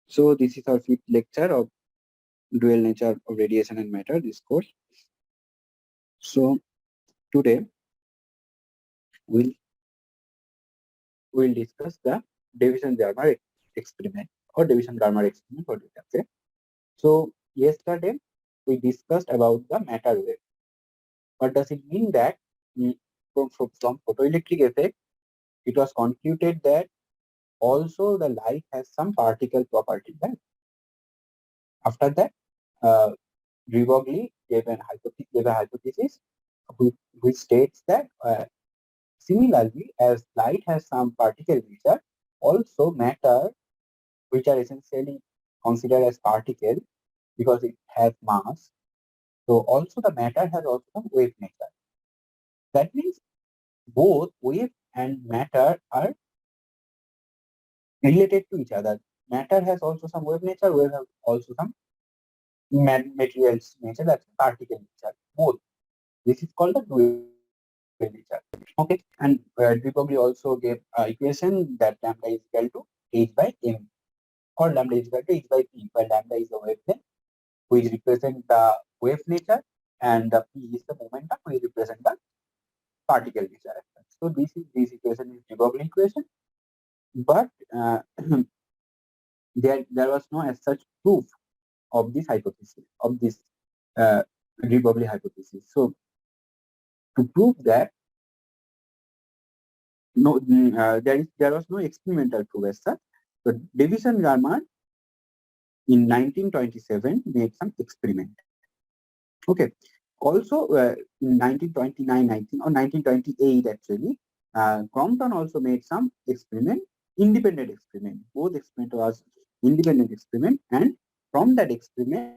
So this is our fifth lecture of dual nature of radiation and matter, this course. So today we'll discuss the Davison-Germer experiment or Davison-Germer experiment, what you can say. So yesterday we discussed about the matter wave. What does it mean that from photoelectric effect, it was concluded that also the light has some particle property, right? After that, Broglie gave a hypothesis which states that similarly, as light has some particle nature, also matter, which are essentially considered as particle because it has mass. So also the matter has also some wave nature. That means both wave and matter are related to each other. Matter has also some wave nature, wave has also some materials nature, that's particle nature. Both. This is called the dual nature. Okay, and de Broglie also gave equation that lambda is equal to h by m, or lambda is equal to h by p, where lambda is the wavelength which represent the wave nature, and the p is the momentum which represent the particle nature. So this equation is de Broglie equation, but there was no as such proof of this hypothesis, of this de Broglie hypothesis. So to prove that, there was no experimental proof as such. So Davison-Germer in 1927 made some experiment. Okay. Also in 1929, or 1928 actually, Crompton also made some experiment, independent experiment. Both experiment was independent experiment, and from that experiment,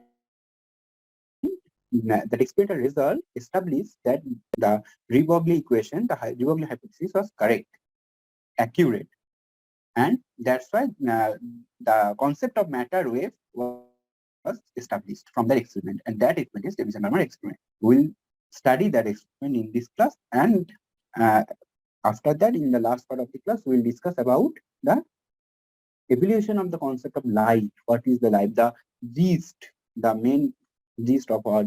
that experimental result established that the de Broglie equation, the de Broglie hypothesis was correct, accurate. And that's why the concept of matter wave was established from that experiment, and that experiment is Davison-Germer experiment. We'll study that experiment in this class, and after that, in the last part of the class, we'll discuss about the evaluation of the concept of light. What is the light? The gist, the main gist of our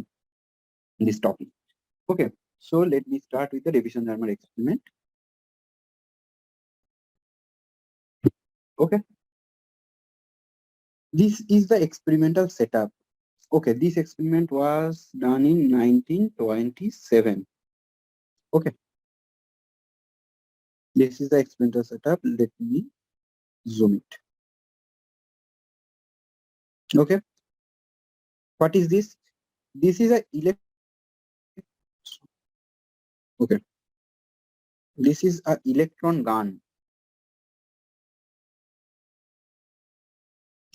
this topic. Okay, so let me start with the Davison-Germer experiment. Okay. This is the experimental setup. Okay, this experiment was done in 1927. Okay. This is the experimental setup. Let me zoom it. Okay. What is this? This is a okay. This is a electron gun.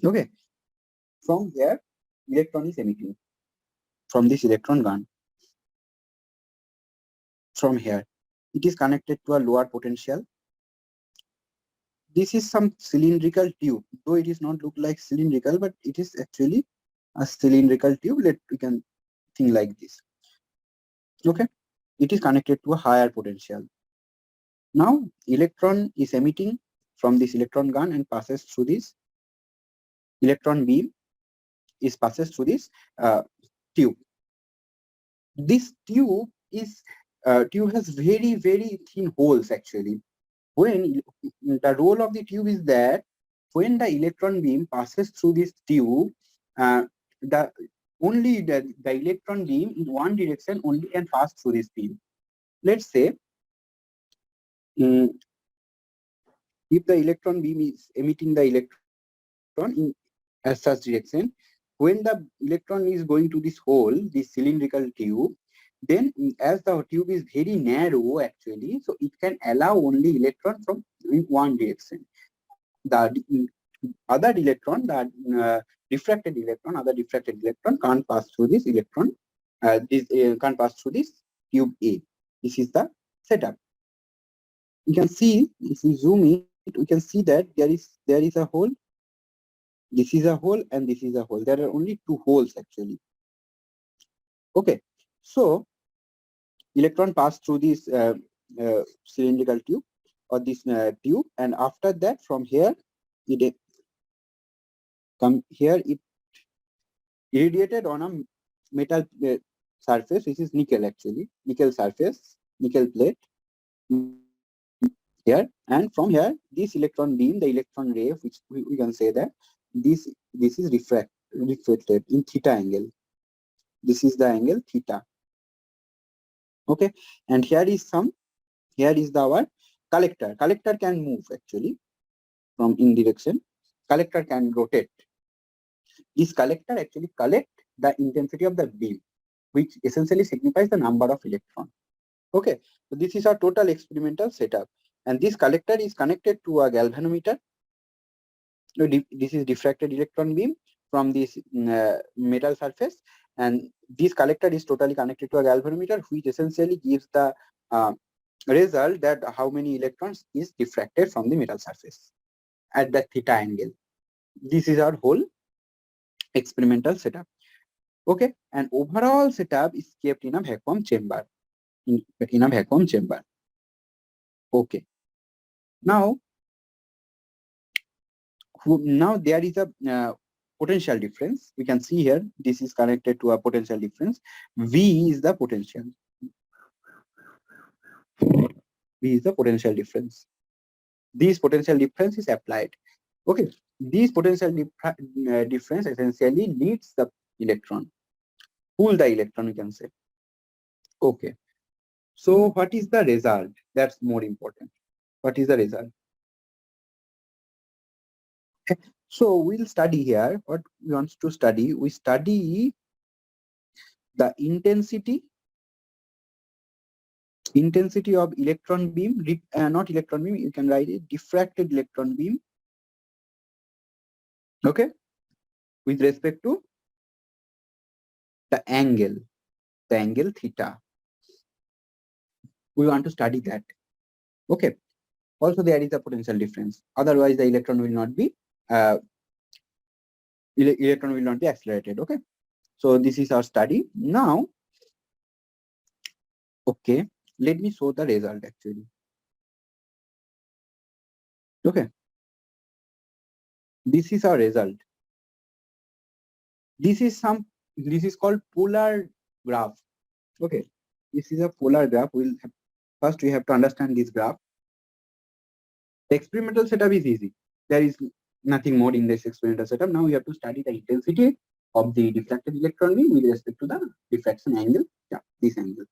Okay. From here, electron is emitting from this electron gun. From here, it is connected to a lower potential. This is some cylindrical tube, though it is not look like cylindrical, but it is actually a cylindrical tube. We can think like this. Okay, it is connected to a higher potential. Now, electron is emitting from this electron gun and passes through this electron beam. Is passes through this tube. This tube has very thin holes actually. When the role of the tube is that when the electron beam passes through this tube, the electron beam in one direction only can pass through this beam. Let's say if the electron beam is emitting the electron in as such direction, when the electron is going to this hole, this cylindrical tube, then as the tube is very narrow actually, so it can allow only electron from in one direction. The other electron, other diffracted electron can't pass through this electron, can't pass through this tube A. This is the setup. You can see, if we zoom it, we can see that there is a hole. This is a hole and this is a hole. There are only two holes actually. Okay, so electron pass through this cylindrical tube or this tube, and after that, from here come here, it irradiated on a metal surface, which is nickel actually, nickel surface, nickel plate here, and from here, this electron beam, the electron ray, which we can say that this is reflected in theta angle. This is the angle theta. Okay, and here is our collector. Collector can move actually from in direction. Collector can rotate. This collector actually collect the intensity of the beam, which essentially signifies the number of electrons. Okay, so this is our total experimental setup. And this collector is connected to a galvanometer. This is diffracted electron beam from this metal surface. And this collector is totally connected to a galvanometer, which essentially gives the result that how many electrons is diffracted from the metal surface at the theta angle. This is our whole experimental setup. Okay, and overall setup is kept in a vacuum chamber. In a vacuum chamber. Okay. Now there is a potential difference. We can see here, this is connected to a potential difference. V is the potential. V is the potential difference. This potential difference is applied. Okay, this potential difference essentially leads the electron, pull the electron, we can say. Okay, so what is the result? That's more important. What is the result? Okay. So we'll study here what we want to study. We study the intensity of electron beam, not electron beam, you can write it diffracted electron beam. Okay, with respect to the angle theta. We want to study that. Okay. Also, there is a potential difference. Otherwise, the electron will not be accelerated. Okay. So this is our study. Now, okay, let me show the result actually. Okay. This is our result. This is called polar graph. Okay. This is a polar graph. First we have to understand this graph. The experimental setup is easy. There is nothing more in this experimental setup. Now we have to study the intensity of the diffracted electron beam with respect to the diffraction angle. Yeah, this angle.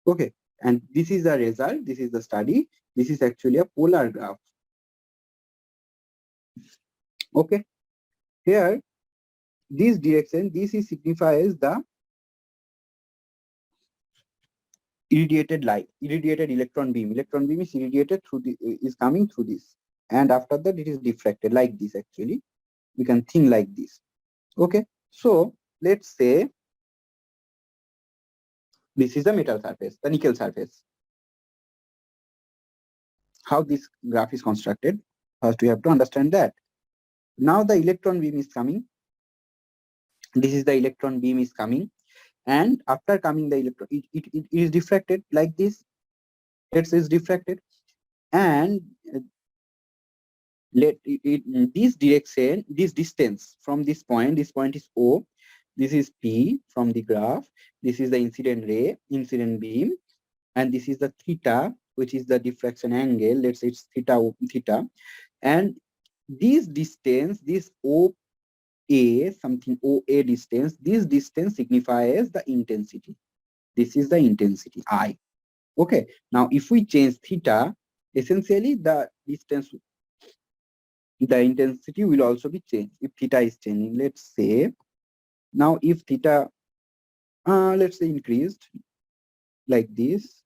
Okay, and this is the result. This is the study. This is actually a polar graph. Okay, here this direction, signifies the irradiated light, irradiated electron beam. Electron beam is irradiated through is coming through this, and after that it is diffracted like this. Actually, we can think like this. Okay, so let's say this is the metal surface, the nickel surface. How this graph is constructed? First, we have to understand that. Now the electron beam is coming. This is the electron beam is coming, and after coming the electron, it is diffracted like this. It is diffracted, and this direction, this distance from this point is O. This is P from the graph. This is the incident ray, incident beam, and this is the theta, which is the diffraction angle. Let's say it's theta, and this distance, this OA, something OA distance, this distance signifies the intensity. This is the intensity I. Okay, now if we change theta, essentially the distance, the intensity will also be changed if theta is changing. Let's say now if theta, let's say increased like this.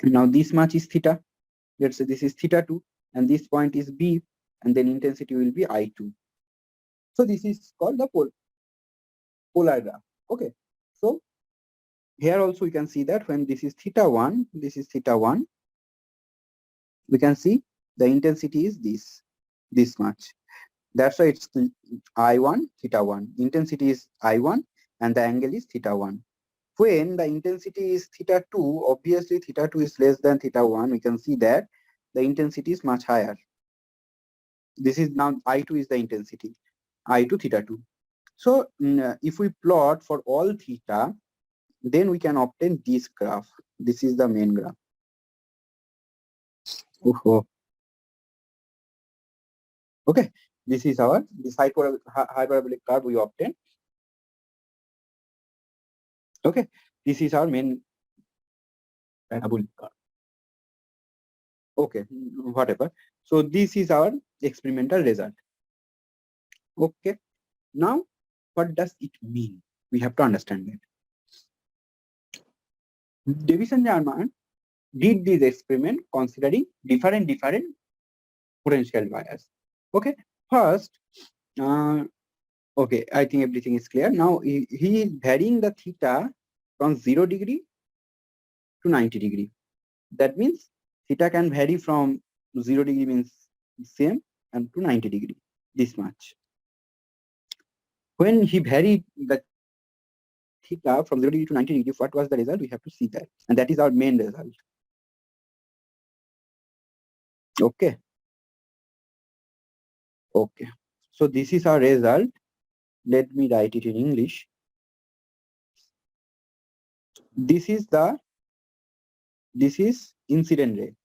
Now this much is theta. Let's say this is theta 2, and this point is B, and then intensity will be I2. So this is called the polar graph. Okay. So here also we can see that when this is theta 1, this is theta 1, we can see the intensity is this much. That's why it's I1, theta 1. Intensity is I1 and the angle is theta 1. When the intensity is theta 2, obviously theta 2 is less than theta 1. We can see that the intensity is much higher. this is now I2 is the intensity, I2 theta 2. So if we plot for all theta, then we can obtain this graph. This is the main graph. Oh. Okay, this is our this hyperbolic curve we obtain. Okay, this is our main parabolic curve. Okay, whatever. So this is our experimental result. Okay, now what does it mean? We have to understand that. Davis and Jarman did this experiment considering different potential bias. Okay, first, okay, I think everything is clear. Now he is varying the theta from 0 degree to 90 degree. That means theta can vary from 0 degree means same and to 90 degree, this much. When he varied the theta from 0 degree to 90 degree, what was the result? We have to see that. And that is our main result. Okay. Okay. So this is our result. Let me write it in English. This is incident ray.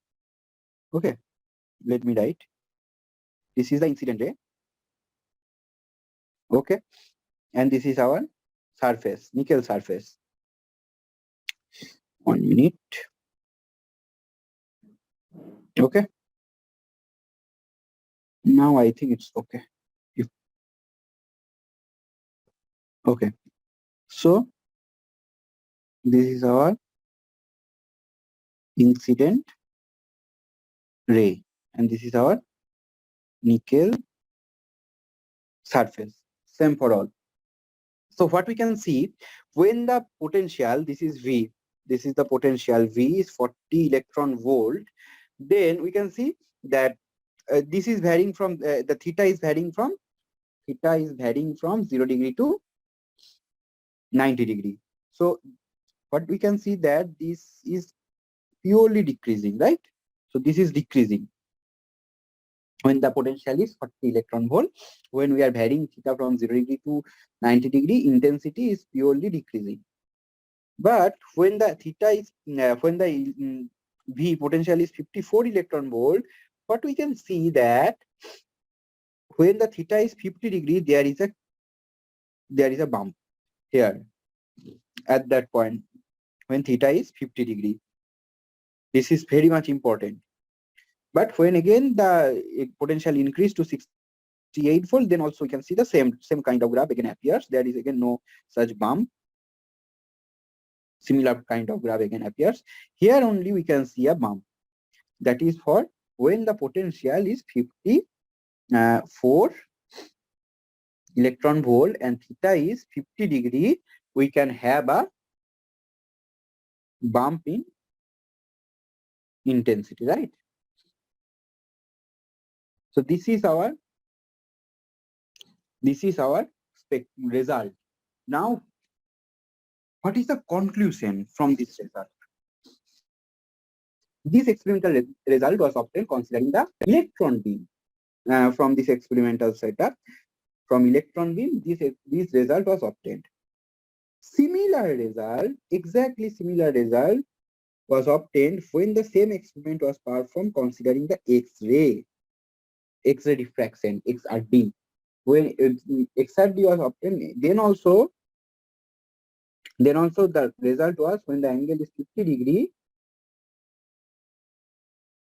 Okay. Let me write. This is the incident ray. Okay. And this is our surface, nickel surface. 1 minute. Okay. Now I think it's okay. Okay. So this is our incident ray, and this is our nickel surface. Same for all. So what we can see, when the potential, this is V, this is the potential V is 40 electron volt, then we can see that this is varying from the theta is varying from 0 degree to 90 degree. So what we can see that this is purely decreasing, right? So this is decreasing when the potential is 40 electron volt. When we are varying theta from 0 degree to 90 degree, intensity is purely decreasing. But when the theta is when the V potential is 54 electron volt, what we can see that when the theta is 50 degree, there is a bump here at that point when theta is 50 degree. This is very much important. But when again the potential increase to 68 volt, then also we can see the same kind of graph again appears. There is again no such bump. Similar kind of graph again appears. Here only we can see a bump. That is for when the potential is 54 electron volt and theta is 50 degree, we can have a bump in intensity, right? So this is our result. Now, what is the conclusion from this result? This experimental result was obtained considering the electron beam from this experimental setup. From electron beam, this result was obtained. Similar result, exactly similar result was obtained when the same experiment was performed considering the X-ray diffraction, XRD. When XRD was obtained, then also the result was when the angle is 50 degree,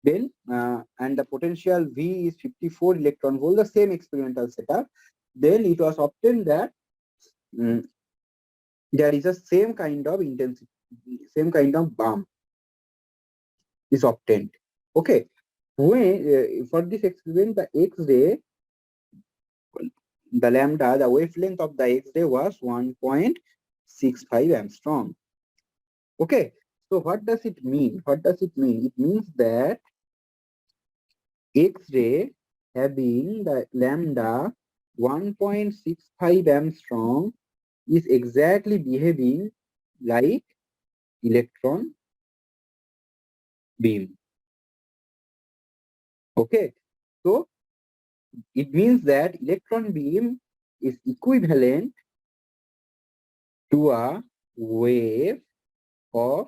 then and the potential V is 54 electron volt, the same experimental setup, then it was obtained that there is a same kind of intensity, same kind of bump is obtained. Okay, when for this experiment, the X-ray, the lambda, the wavelength of the X-ray was 1.65 angstrom. Okay, so what does it mean? What does it mean? It means that X-ray having the lambda 1.65 angstrom is exactly behaving like electron beam. Okay, so It means that electron beam is equivalent to a wave of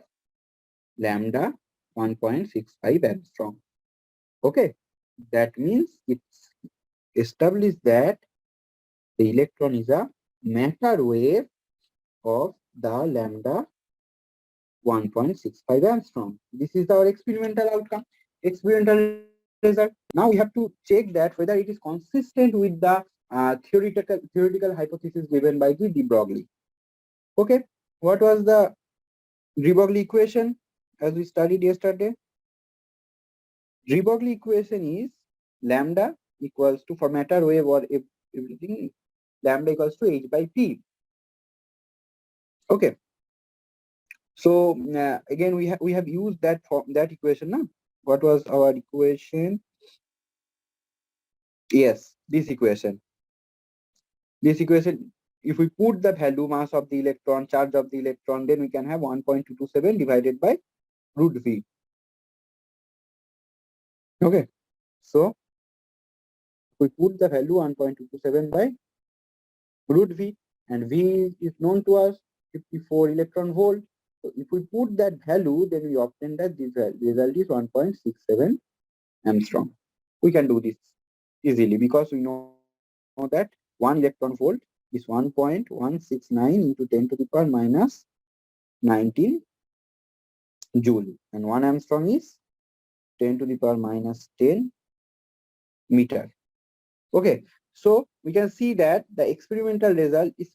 lambda 1.65 angstrom. Okay, that means it's established that the electron is a matter wave of the lambda 1.65 angstrom. This is our experimental outcome, experimental result. Now we have to check that whether it is consistent with the theoretical hypothesis given by the de Broglie. Okay, what was the de Broglie equation as we studied yesterday? De Broglie equation is lambda equals to, for matter wave or everything, lambda equals to h by p. Okay, so again we have used that equation now. What was our equation? Yes, this equation. This equation, if we put the value mass of the electron, charge of the electron, then we can have 1.227 divided by root v. Okay, so we put the value 1.227 by root v, and v is known to us, 54 electron volt. So if we put that value, then we obtain that the result is 1.67 angstrom. We can do this easily because we know that 1 electron volt is 1.169 into 10 to the power minus 19 joule, and 1 angstrom is 10 to the power minus 10 meter. Okay, so we can see that the experimental result is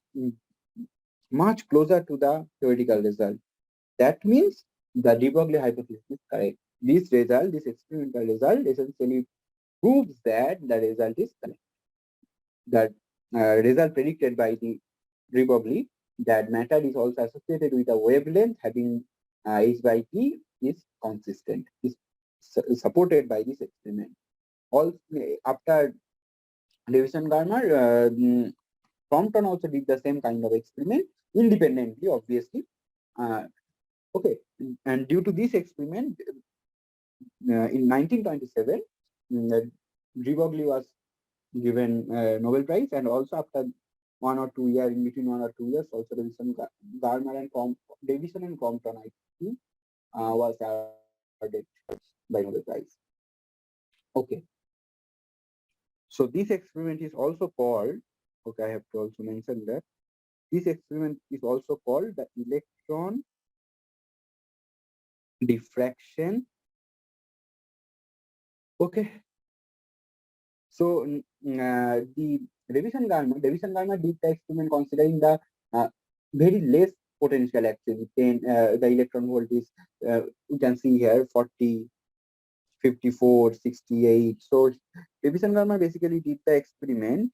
much closer to the theoretical result. That means the de Broglie hypothesis is correct. This result, this experimental result, essentially proves that the result is correct. That result predicted by the de Broglie, that matter is also associated with a wavelength having h by p is consistent, is supported by this experiment. All after Lewison-Garmer, Crompton also did the same kind of experiment independently, obviously. Okay, and due to this experiment, in 1927, de Broglie was given Nobel Prize, and also after 1 or 2 years, in between 1 or 2 years, also Lewison-Garmer and Davison and Crompton, I think, was awarded by Nobel Prize. Okay. So this experiment is also called, okay, I have to also mention that this experiment is also called the electron diffraction. Okay. So the Davison-Garmer did the experiment considering the very less potential actually. The electron volt is, you can see here, 40, 54, 68. So Davison-Garmer basically did the experiment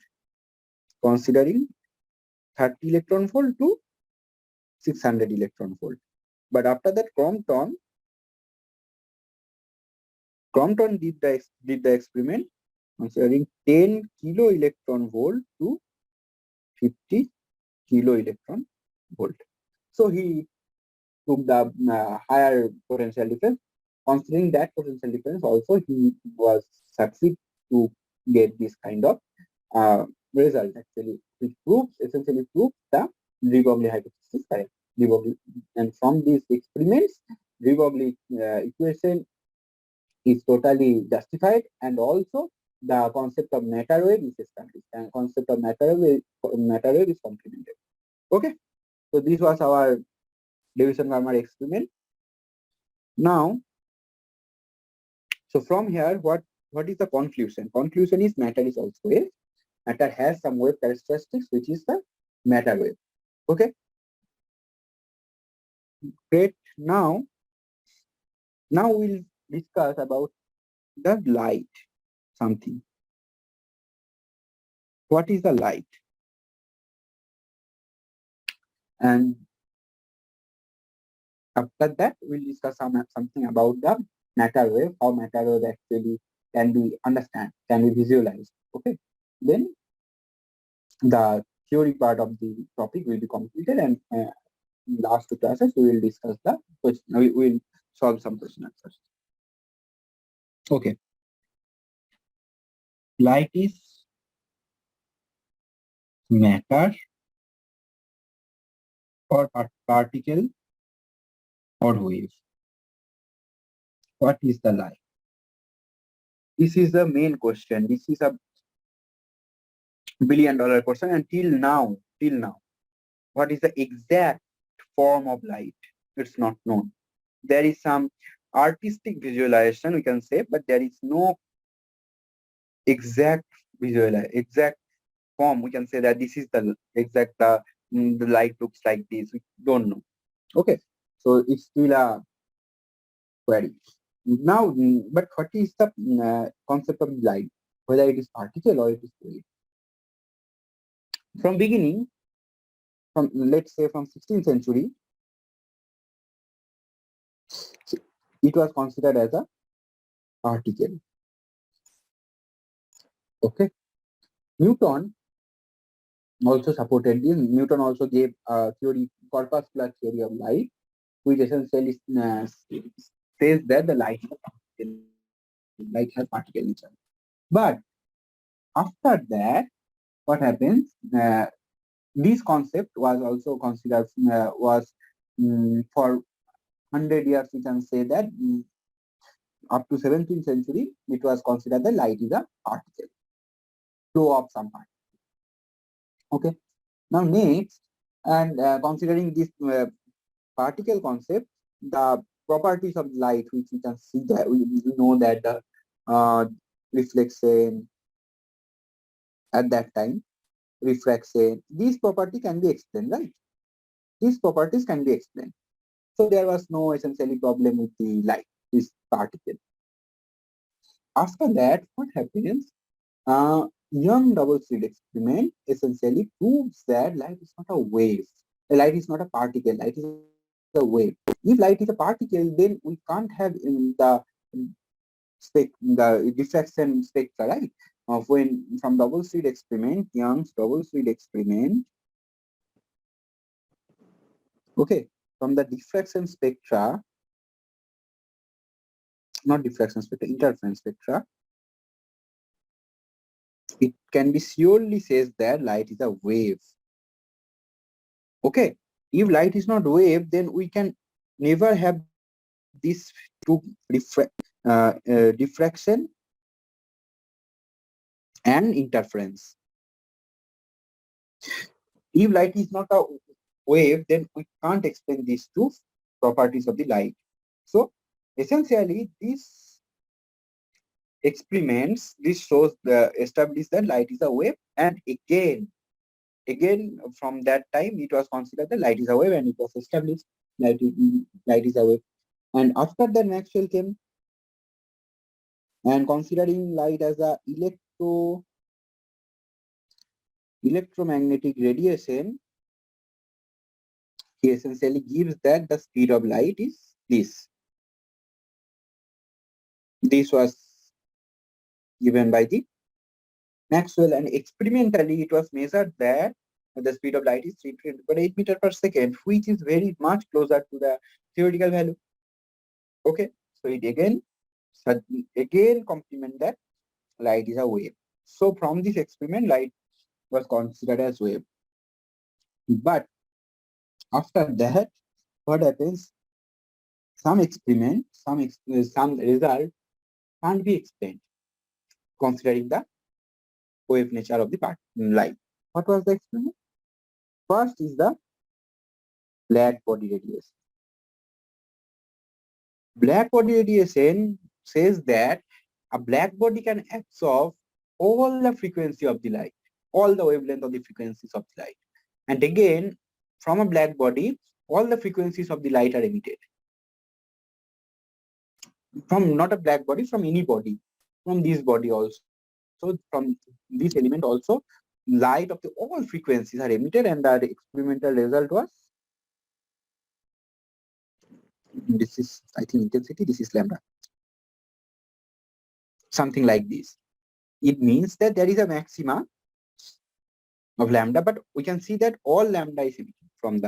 considering 30 electron volt to 600 electron volt. But after that, Crompton did the experiment considering 10 kilo electron volt to 50 kilo electron volt. So he took the higher potential difference. Considering that potential difference, also he was succeed to get this kind of result actually, which essentially proves the de Broglie hypothesis correct. And from these experiments, de Broglie equation is totally justified, and also the concept of matter wave is established, and concept of matter wave is complemented. Okay, so this was our Davison-Garmer experiment. Now, so from here, what is the conclusion? Conclusion is matter is also wave. Matter has some wave characteristics, which is the matter wave. Okay, great. Now we'll discuss about the light. Something. What is the light? And after that, we'll discuss something about the matter wave, how matter wave actually can be understand, can be visualized. Okay, then the theory part of the topic will be completed, and last 2 classes we will discuss the question. We will solve some question answers. Okay, light is matter or particle or wave. What is the light? This is the main question. This is a $1 billion question. And till now, what is the exact form of light? It's not known. There is some artistic visualization, we can say, but there is no exact exact form. We can say that this is the exact the light looks like this. We don't know. Okay, so it's still a query. Now, but what is the concept of light? Whether it is particle or it is wave. From beginning, from let's say from 16th century, it was considered as a particle. Okay, Newton also supported this. Newton also gave a theory, corpuscular theory of light, which essentially says that the light is a particle. Light has particle nature. But after that, what happens? This concept was also considered for 100 years. We can say that up to 17th century, it was considered that light is a particle, flow of some particle. Okay. Now next, and considering this particle concept, the properties of light, which we can see that we know that the reflection at that time, refraction, these property can be explained, right? These properties can be explained. So there was no essentially problem with the light, this particle. After that, what happens? Young double slit experiment essentially proves that light is not a wave. Light is not a particle. Light is a wave. If light is a particle, then we can't have the diffraction spectra, right? Of when from double slit experiment, Young's double slit experiment. Okay, from the diffraction spectra, not diffraction spectra, interference spectra, it can be surely says that light is a wave. Okay, if light is not wave, then we can never have this two diffraction and interference. If light is not a wave, then we can't explain these two properties of the light. So essentially, these experiments, this shows establish that light is a wave, and again from that time it was considered that light is a wave, and it was established light is a wave. And after that, Maxwell came and considering light as a electromagnetic radiation, he essentially gives that the speed of light is this. This was given by the Maxwell, and experimentally it was measured that the speed of light is 3.8 meters per second, which is very much closer to the theoretical value. Okay, so it again complement that light is a wave. So from this experiment, light was considered as wave. But after that, what happens? Some experiment, some result can't be explained considering the wave nature of the light. What was the experiment? First is the black body radiation. Black body radiation says that a black body can absorb all the frequency of the light, all the wavelength of the frequencies of the light. And again, from a black body, all the frequencies of the light are emitted. From not a black body, from any body, from this body also. So from this element also, light of the all frequencies are emitted, and the experimental result was, this is, I think, intensity, this is lambda. Something like this. It means that there is a maxima of lambda, but we can see that all lambda is emitted from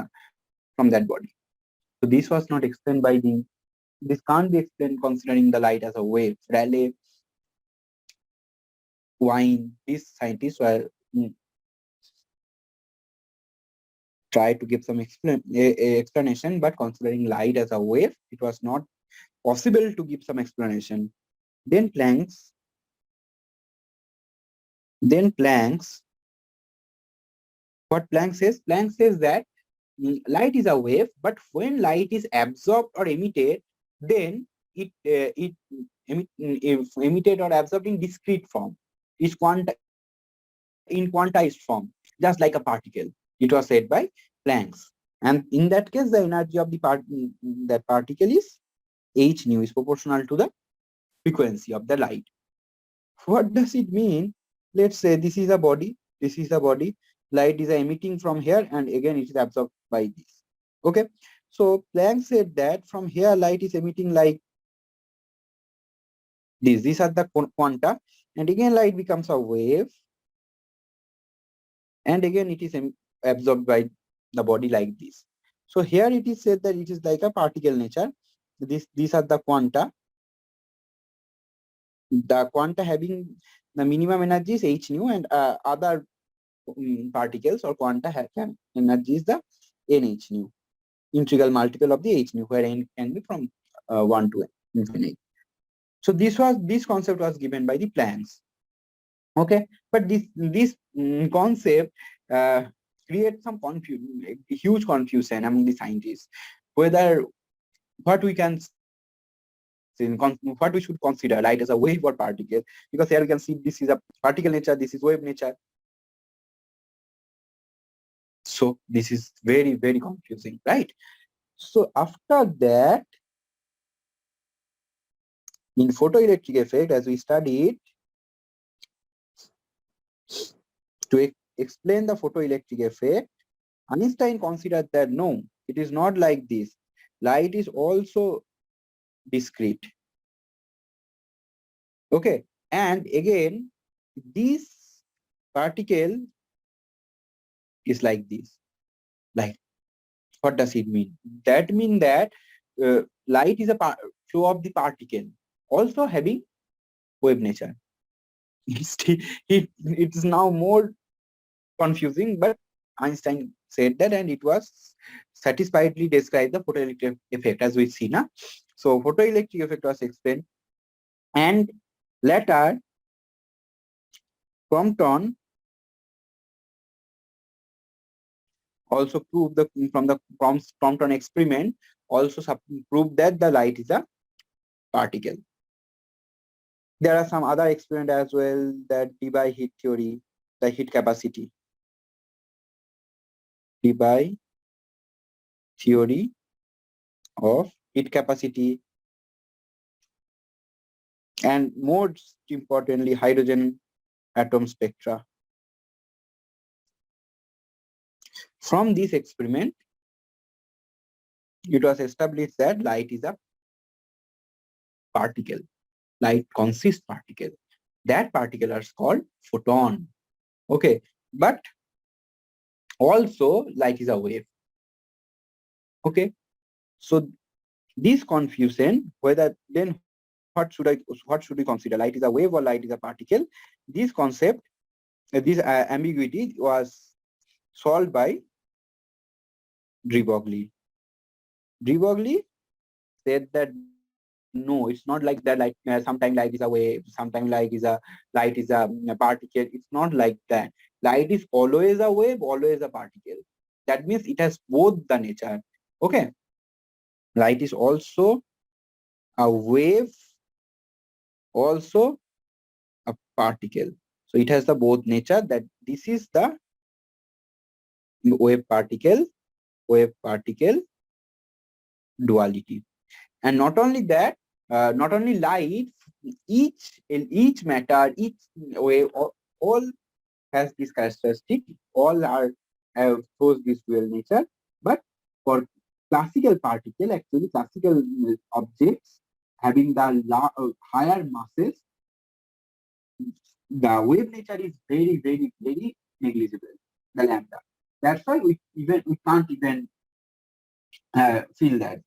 that body. So this was not explained by this can't be explained considering the light as a wave. Rayleigh, Wien, these scientists were try to give some explanation, but considering light as a wave, it was not possible to give some explanation. Then Planck's, what Planck says that light is a wave, but when light is absorbed or emitted, then it if emitted or absorbed in discrete form, is in quantized form, just like a particle. It was said by Planck's. And in that case, the energy of that particle is h nu, is proportional to the frequency of the light. What does it mean? Let's say this is a body, light is emitting from here, and again it is absorbed by this. Okay, so Planck said that from here light is emitting like this. These are the quanta, and again light becomes a wave, and again it is absorbed by the body like this. So here it is said that it is like a particle nature. These are the quanta. The quanta having the minimum energy is h nu, and other particles or quanta have energy is the nh nu, integral multiple of the h nu, where n can be from 1 to infinite. So this concept was given by the Planck's. Okay, but this concept creates some huge confusion among the scientists, whether what we can what we should consider light as a wave or particle, because here we can see this is a particle nature, this is wave nature. So this is very, very confusing, right? So after that, in photoelectric effect, as we studied, to explain the photoelectric effect, Einstein considered that no, it is not like this. Light is also discrete. Okay, and again, this particle is like this. Like, what does it mean? That means that light is a flow of the particle, also having wave nature. It's now more confusing, but Einstein said that, and it was satisfactorily described the photoelectric effect as we see now. So photoelectric effect was explained, and later Compton also proved from the Compton experiment also proved that the light is a particle. There are some other experiments as well, that Debye heat theory, the heat capacity. Debye theory of heat capacity, and most importantly, hydrogen atom spectra. From this experiment, it was established that light is a particle. Light consists particle. That particle is called photon. Okay, but also light is a wave. Okay, so this confusion, whether then what should we consider, light is a wave or light is a particle? This concept, this ambiguity was solved by de Broglie. De Broglie said that no, it's not like that. Like sometimes light is a wave, sometimes light is a particle. It's not like that. Light is always a wave, always a particle. That means it has both the nature. Okay, light is also a wave, also a particle. So it has the both nature. That this is the wave particle duality. And not only that, not only light, each matter, each wave, all has this characteristic. All are shows this dual nature. But for classical particle, actually classical objects having the higher masses, the wave nature is very, very, very negligible. The lambda. That's why we can't even feel that.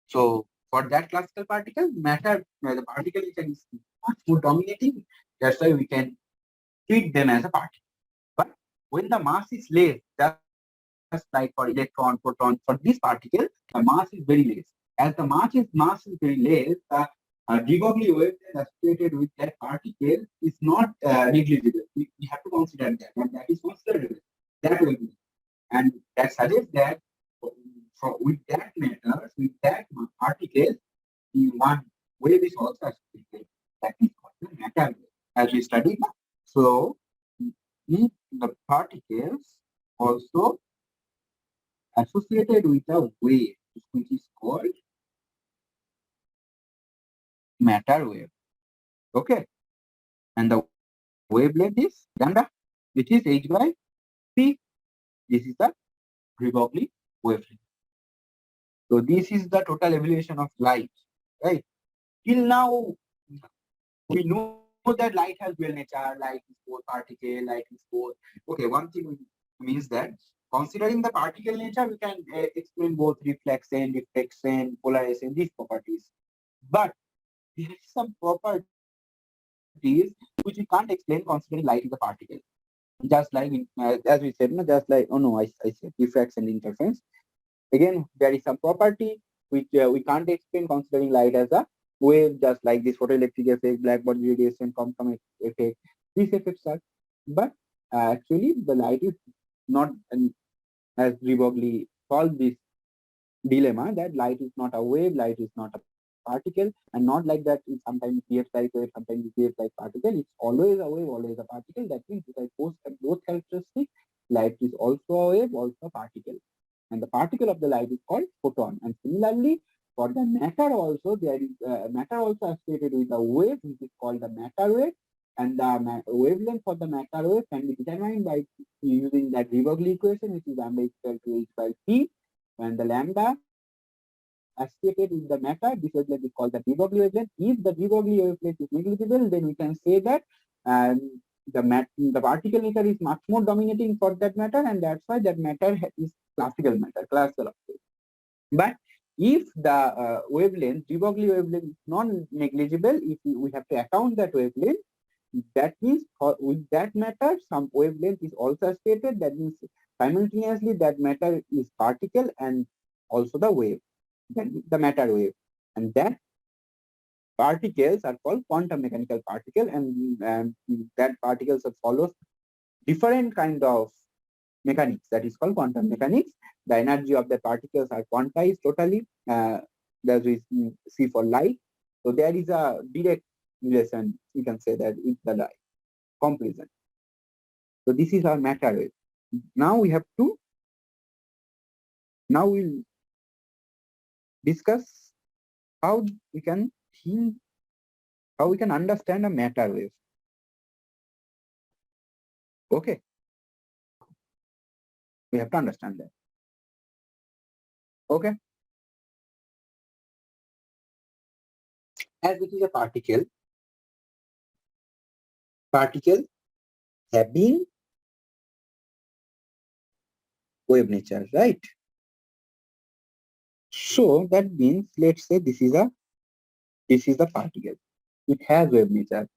So for that classical particle, matter, the particle nature is much more dominating. That's why we can treat them as a particle. But when the mass is less, just like like for electron, proton, for this particle, the mass is very less. As the mass is very less, the de Broglie wave associated with that particle is not negligible. We have to consider that, and that is considerable. That will be, and that suggests that with that matter, with that particle, the one wave is also associated. That is called the matter wave, as we studied now. So, if the particles also associated with a wave, which is called matter wave. Okay, and the wavelength is lambda, which is h by p. This is the de Broglie wavelength. So this is the total evaluation of light, right? Till now, we know that light has dual nature. Light is both particle, light is both. Okay, one thing means that considering the particle nature, we can explain both reflection, diffraction, polarization, these properties. But there is some properties which we can't explain considering light is a particle. Just like, as we said, just like, oh no, I said diffraction and interference. Again, there is some property which we can't explain considering light as a wave, just like this photoelectric effect, black body radiation, Compton effect. These effects are, but actually the light is not, as de Broglie solved this dilemma, that light is not a wave, light is not a particle, and not like that it sometimes behaves like wave, sometimes it behaves like particle. It's always a wave, always a particle. That means if I post both characteristics, light is also a wave, also a particle. And the particle of the light is called photon. And similarly, for the matter also, there is matter also associated with a wave, which is called the matter wave. And the wavelength for the matter wave can be determined by using that de Broglie equation, which is lambda is equal to h by p. And the lambda associated with the matter, this wavelength is called the de Broglie wavelength. If the de Broglie wavelength is negligible, then we can say that the particle nature is much more dominating for that matter, and that's why that matter is classical matter, classical object. But if the wavelength, de Broglie wavelength is non-negligible, if we have to account that wavelength, that means with that matter, some wavelength is also associated. That means simultaneously that matter is particle and also the wave, the matter wave, and that particles are called quantum mechanical particle, and that particles follows different kind of mechanics that is called quantum mechanics. The energy of the particles are quantized totally, as we see for light. So there is a direct relation, you can say that, with the light comparison. So this is our matter wave. Now we'll discuss how we can think, how we can understand a matter wave. Okay, we have to understand that. Okay, as it is a particle having wave nature, right? So that means, let's say this is the particle. It has wave nature,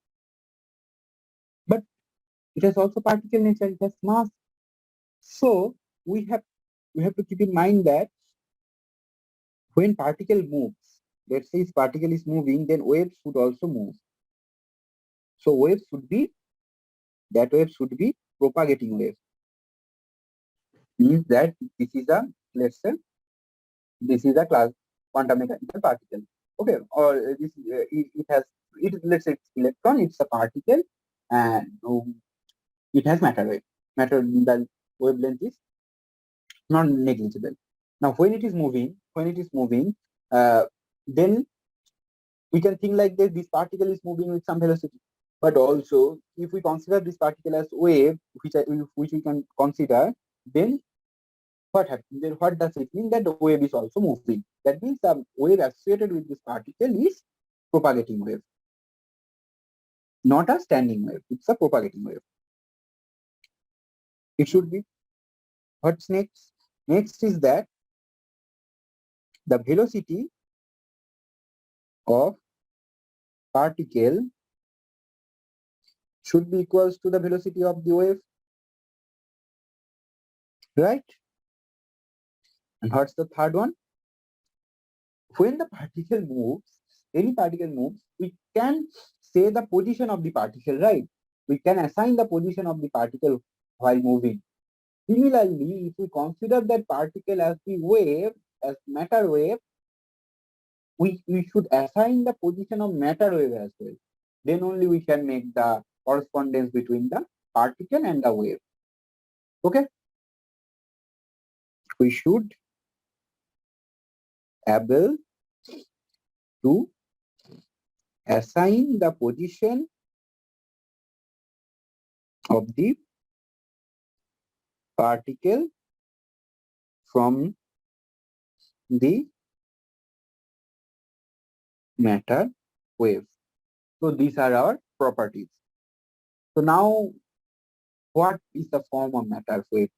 but it has also particle nature. It has mass. So we have to keep in mind that when particle moves, let's say if particle is moving, then wave should also move. So wave should be propagating wave. Means that this is a, let's say, this is a class quantum mechanical particle. Okay, or this let's say it's electron, it's a particle, and it has matter wave. The wavelength is not negligible. Now when it is moving, then we can think like this particle is moving with some velocity. But also, if we consider this particle as wave, which we can consider, then what happens? Then what does it mean? That the wave is also moving. That means the wave associated with this particle is propagating wave, not a standing wave. It's a propagating wave. It should be. What's next? Next is that the velocity of particle should be equals to the velocity of the wave, right? And what's the third one? When the particle moves, any particle moves, we can say the position of the particle, right? We can assign the position of the particle while moving. Similarly, if we consider that particle as the wave, as matter wave, we should assign the position of matter wave as well. Then only we can make the correspondence between the particle and the wave. Okay? We should able to assign the position of the particle from the matter wave. So these are our properties. So now what is the form of matter wave?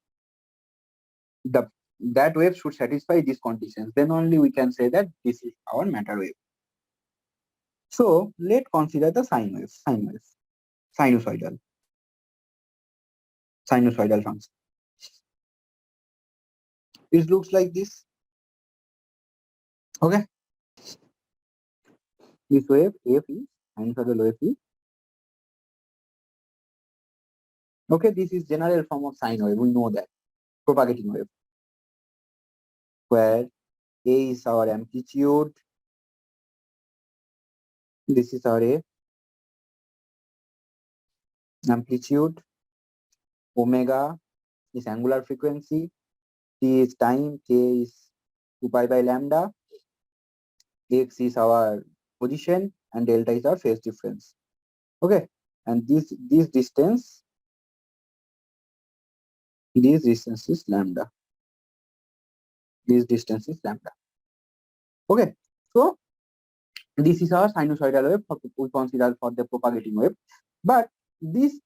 That wave should satisfy these conditions. Then only we can say that this is our matter wave. So let's consider the sine wave, sinusoidal function. It looks like this. Okay. This wave, F is sinusoidal wave is. Okay, this is general form of sine wave. We know that. Propagating wave. Where A is our amplitude. This is our A. Amplitude. Omega is angular frequency. T is time. K is 2 pi by lambda. X is our position. And delta is our phase difference. Okay. And this distance is lambda. This distance is lambda. Okay. So this is our sinusoidal wave we consider for the propagating wave. But this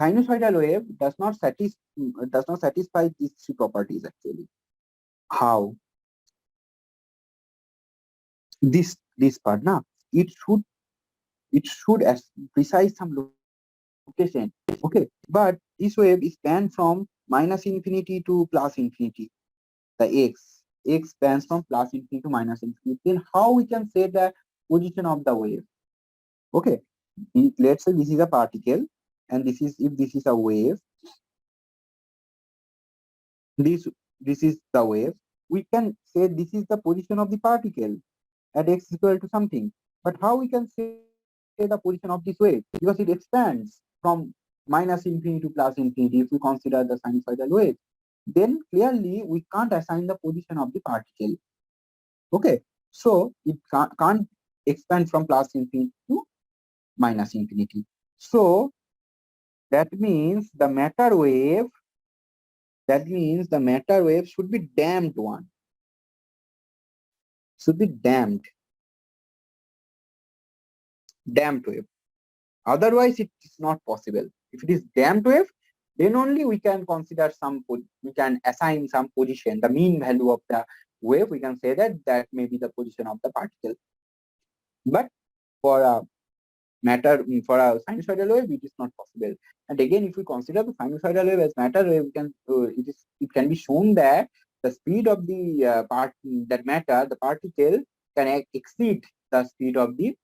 sinusoidal wave does not satisfy these three properties actually. How? This part now, it should as precise some location. Okay, but this wave is spanned from minus infinity to plus infinity. The x spans from plus infinity to minus infinity. Then how we can say the position of the wave? Okay, let's say this is a particle, and this is a wave. This is the wave. We can say this is the position of the particle at x equal to something. But how we can say the position of this wave? Because it expands from minus infinity to plus infinity if we consider the sinusoidal wave. Then clearly we can't assign the position of the particle. Okay, so it can't expand from plus infinity to minus infinity. So that means the matter wave should be damped one. Should be damped wave. Otherwise, it is not possible. If it is damped wave, then only we can consider we can assign some position, the mean value of the wave. We can say that may be the position of the particle. But for a sinusoidal wave, it is not possible. And again, if we consider the sinusoidal wave as matter wave, it can be shown that the speed of the the particle can exceed the speed of the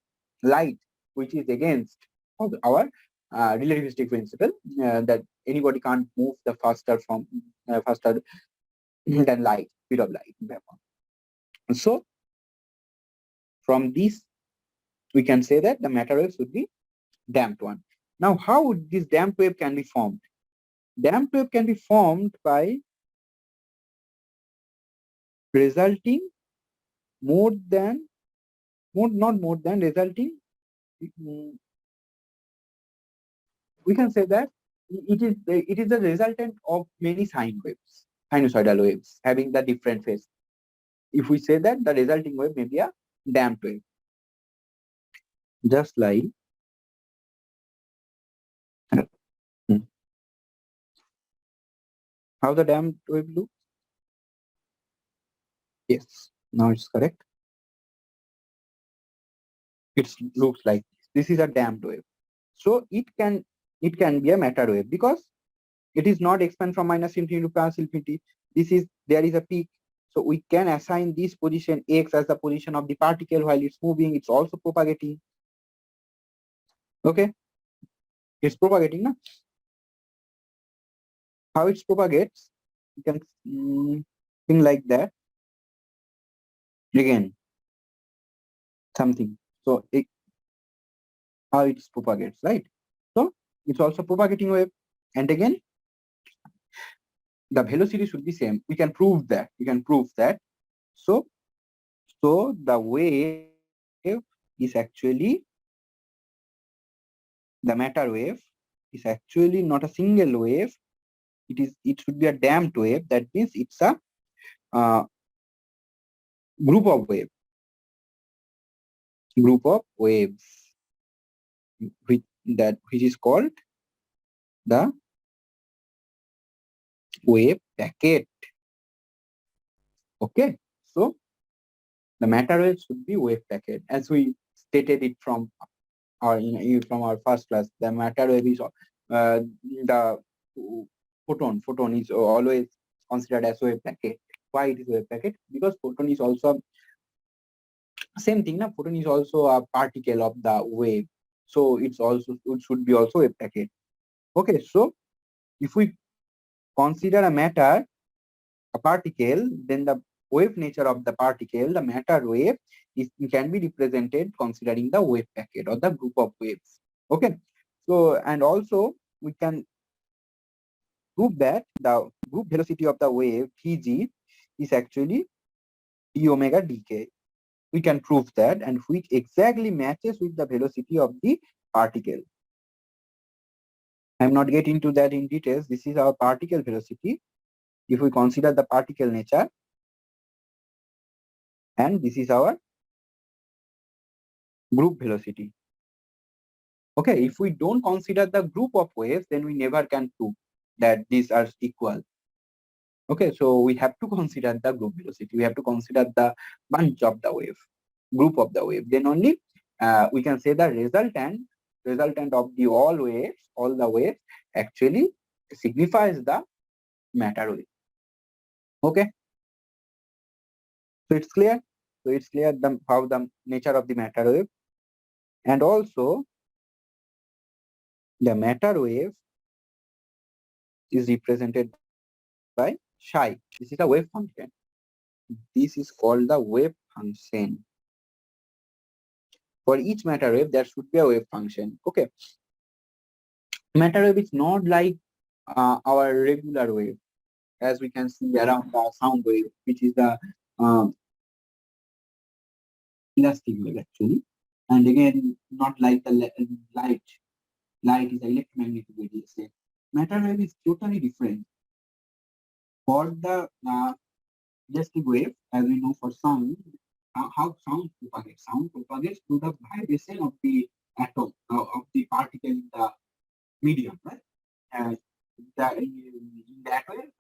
light, which is against our relativistic principle that anybody can't move the faster than light, speed of light. So from this, we can say that the matter wave should be damped one. Now, how this damped wave can be formed? Damped wave can be formed by resulting resulting. We can say that it is a resultant of many sinusoidal waves having the different phase. If we say that the resulting wave may be a damped wave, just like how the damped wave looks. Yes, now it's correct. It looks like this is a damped wave. So it can be a matter wave because it is not expand from minus infinity to plus infinity. There is a peak. So we can assign this position x as the position of the particle while it's moving. It's also propagating. Okay, it's propagating, no? How it propagates, you can think like that. Again, something. So how it propagates, right? So it's also propagating wave. And again, the velocity should be same. We can prove that. We can prove that. So the wave is actually, the matter wave is actually not a single wave. It should be a damped wave. That means it's a group of waves, which is called the wave packet. Okay, so the matter wave should be wave packet, as we stated it from our first class. The matter wave is the photon is always considered as wave packet. Why it is wave packet? Because photon is also same thing. Now, photon is also a particle of the wave, so it should be also wave packet. Okay, so if we consider a matter a particle, then the wave nature of the particle, the matter wave, can be represented considering the wave packet or the group of waves. Okay, so and also we can prove that the group velocity of the wave Tg is actually d omega dk. We can prove that, and which exactly matches with the velocity of the particle. I'm not getting into that in details. This is our particle velocity. If we consider the particle nature, and this is our group velocity. Okay, if we don't consider the group of waves, then we never can prove that these are equal. Okay, so we have to consider the group velocity. We have to consider the bunch of the wave, group of the wave. Then only we can say the resultant of the all the waves actually signifies the matter wave. Okay, so it's clear. So it's clear how the nature of the matter wave, and also the matter wave is represented by psi. This is a wave function. This is called the wave function. For each matter wave, there should be a wave function. Okay. Matter wave is not like our regular wave, as we can see around the sound wave, which is the elastic wave actually. And again, not like the light. Light is electromagnetic radiation. Matter wave is totally different. For the elastic wave, as we know for sound, how sound propagates. Sound propagates through the vibration of the atom, of the particle in the medium, right? And in that way,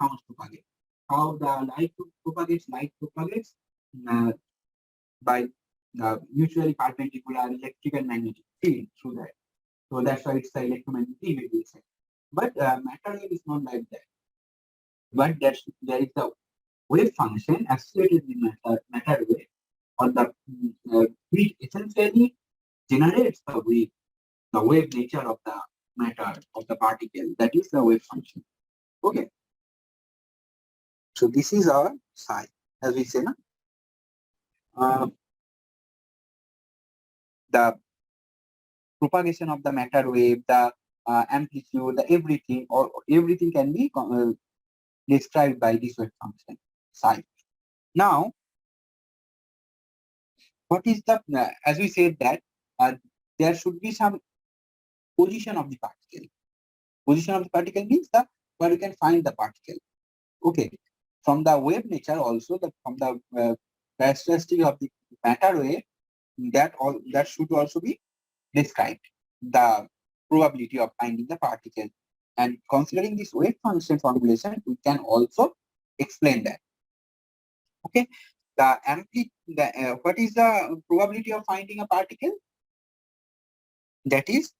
sound propagates. How the light propagates by the mutually perpendicular electrical magnetic field through that. So that's why it's the electromagnetic radiation. But matter wave is not like that. But there is the wave function associated with matter wave, or which essentially generates the wave nature of the matter of the particle. That is the wave function. Okay. So this is our psi, as we say, na? The propagation of the matter wave, the amplitude, the everything can be described by this wave function psi. Now, what is the as we said that there should be some position of the particle. Position of the particle means where you can find the particle. Okay. From the wave nature also, from the characteristic of the matter wave, that should also be described, the probability of finding the particle. And considering this wave function formulation, we can also explain that. Okay, what is the probability of finding a particle? That is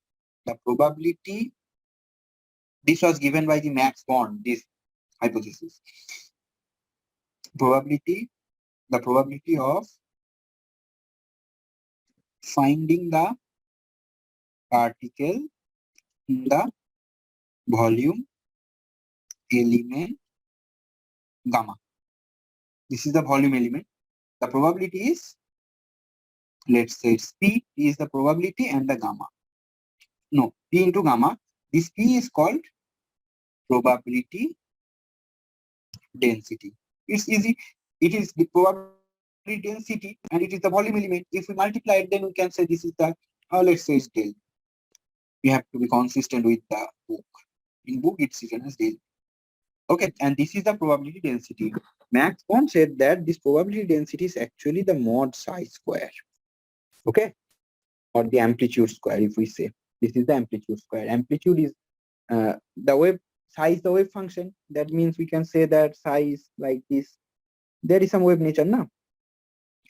the probability. This was given by the Max Born, this hypothesis. probability, the probability of finding the particle in the volume element gamma. This is the volume element. The probability is, let's say it's P is the probability and the gamma. No, P into gamma. This P is called probability density. It's easy. It is the probability density and it is the volume element. If we multiply it, then we can say this is the, let's say it's del. We have to be consistent with the book. In book, it's written as del. Okay, and this is the probability density. Max Born said that this probability density is actually the mod psi square. Okay, or the amplitude square, if we say. This is the amplitude square. Amplitude is the wave, psi is the wave function. That means we can say that psi is like this. There is some wave nature now,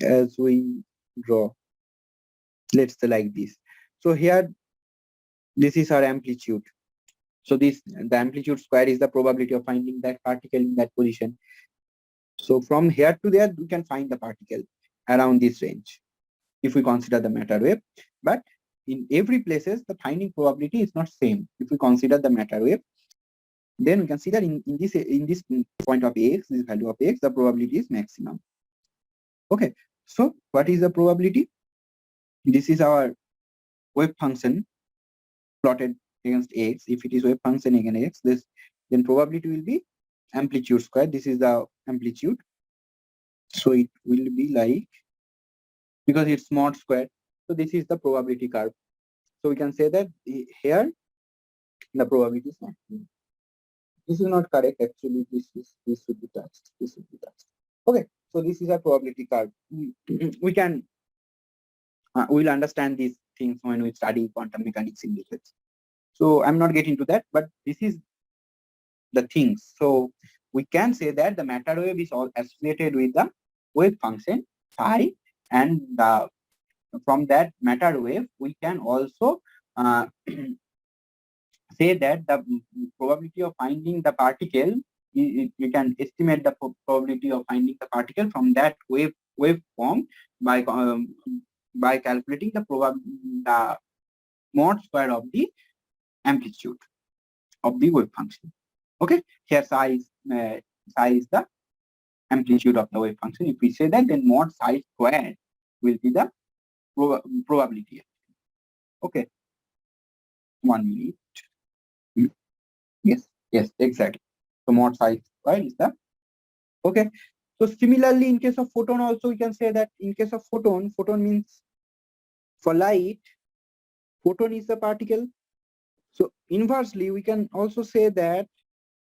as we draw. Let's say like this. So here, this is our amplitude. So this, the amplitude square is the probability of finding that particle in that position. So from here to there, we can find the particle around this range, if we consider the matter wave. But in every places, the finding probability is not same. If we consider the matter wave, then we consider in this point of x, this value of x, the probability is maximum. Okay, so what is the probability? This is our wave function plotted against x. If it is wave function against x, this then probability will be amplitude square. This is the amplitude. So it will be like, because it's mod square, so this is the probability curve. So we can say that here the probability is not. This is not correct actually. This should be touched. This should be touched. Okay, so this is a probability curve. We can we'll understand these things when we study quantum mechanics in detail. So I'm not getting to that, but this is the things. So we can say that the matter wave is all associated with the wave function phi, and from that matter wave we can also say that the probability of finding the particle, you can estimate the probability of finding the particle from that wave form by calculating the mod square of the amplitude of the wave function. Okay, here psi is the amplitude of the wave function. If we say that, then mod psi square will be the probability. Okay, 1 minute. Yes, exactly. So mod psi square is the, okay. So similarly, in case of photon also, we can say that in case of photon means for light, photon is the particle. So inversely, we can also say that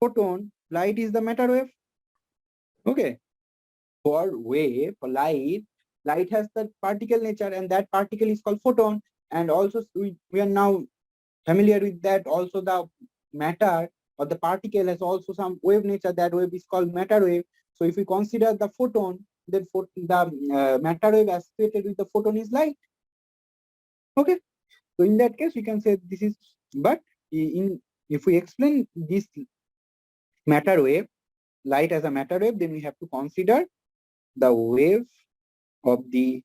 photon, light is the matter wave. Okay. For wave, for light has the particle nature, and that particle is called photon. And also we are now familiar with that. Also the matter or the particle has also some wave nature. That wave is called matter wave. So if we consider the photon, then the matter wave associated with the photon is light. Okay. So in that case, we can say this is, but if we explain this matter wave, light as a matter wave, then we have to consider the wave of the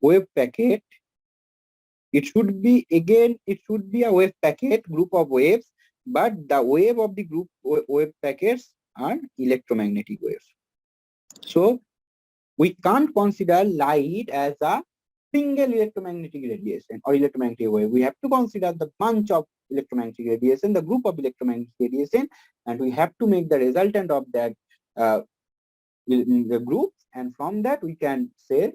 wave packet. It should be a wave packet group of waves, but the wave of the group wave packets are electromagnetic waves. So we can't consider light as a single electromagnetic radiation or electromagnetic wave. We have to consider the bunch of electromagnetic radiation, the group of electromagnetic radiation, and we have to make the resultant of that the group, and from that we can say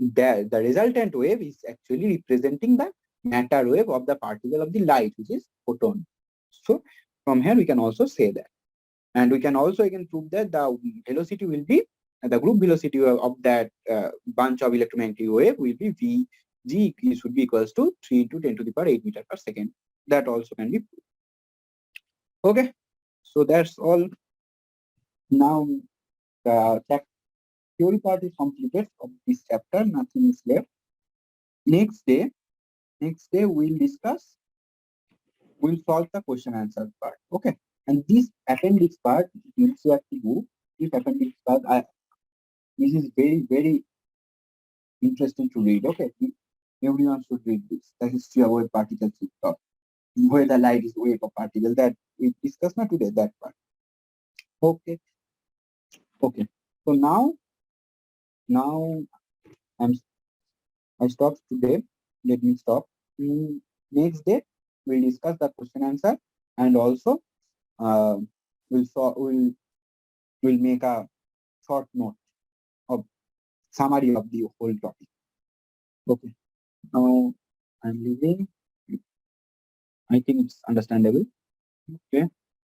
that the resultant wave is actually representing the matter wave of the particle of the light, which is photon. So from here we can also say that, and we can also again prove that the velocity will be the group velocity of that bunch of electromagnetic wave will be v g should be equals to 3 into 10 to the power 8 meter per second. That also can be proved. Okay, so that's all. Now the theory part is completed of this chapter. Nothing is left. Next day we'll discuss, we'll solve the question answer part. Okay, and this appendix part, NCERT book brief appendix, but this is very interesting to read. Okay, everyone should read this. The history of wave particles of where the light is wave of particle that we discussed not today, that part. Okay. Okay. So now I stopped today. Let me stop. Next day we'll discuss the question answer, and also uh, we'll make a short note of summary of the whole topic. Okay. Now I'm leaving. I think it's understandable. Okay.